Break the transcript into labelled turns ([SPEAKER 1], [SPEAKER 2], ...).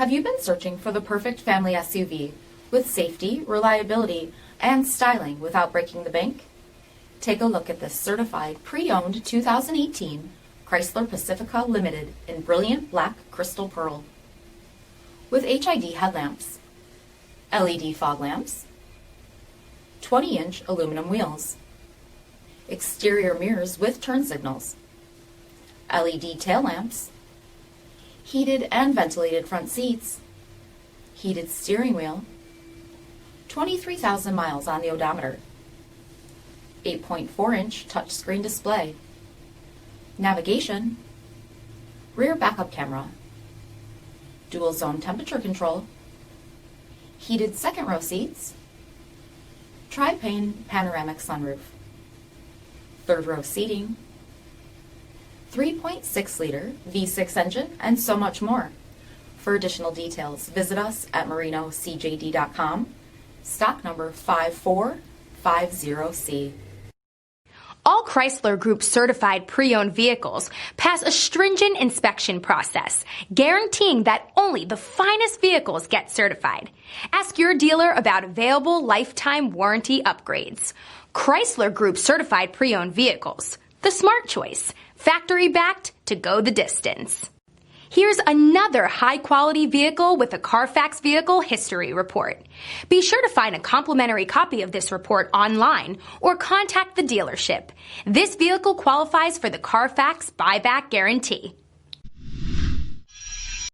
[SPEAKER 1] Have you been searching for the perfect family SUV with safety, reliability, and styling without breaking the bank? Take a look at this certified pre-owned 2018 Chrysler Pacifica Limited in brilliant black crystal pearl. With HID headlamps, LED fog lamps, 20-inch aluminum wheels, exterior mirrors with turn signals, LED tail lamps, heated and ventilated front seats, heated steering wheel, 23,000 miles on the odometer, 8.4-inch touchscreen display, navigation, rear backup camera, dual zone temperature control, heated second row seats, TRI-PANE panoramic sunroof, third row seating, 3.6-liter V6 engine, and so much more. For additional details, visit us at marinocjd.com, stock number 5450C.
[SPEAKER 2] All Chrysler Group certified pre-owned vehicles pass a stringent inspection process, guaranteeing that only the finest vehicles get certified. Ask your dealer about available lifetime warranty upgrades. Chrysler Group certified pre-owned vehicles, the smart choice, factory backed to go the distance. Here's another high-quality vehicle with a CARFAX vehicle history report. Be sure to find a complimentary copy of this report online or contact the dealership. This vehicle qualifies for the CARFAX buyback guarantee.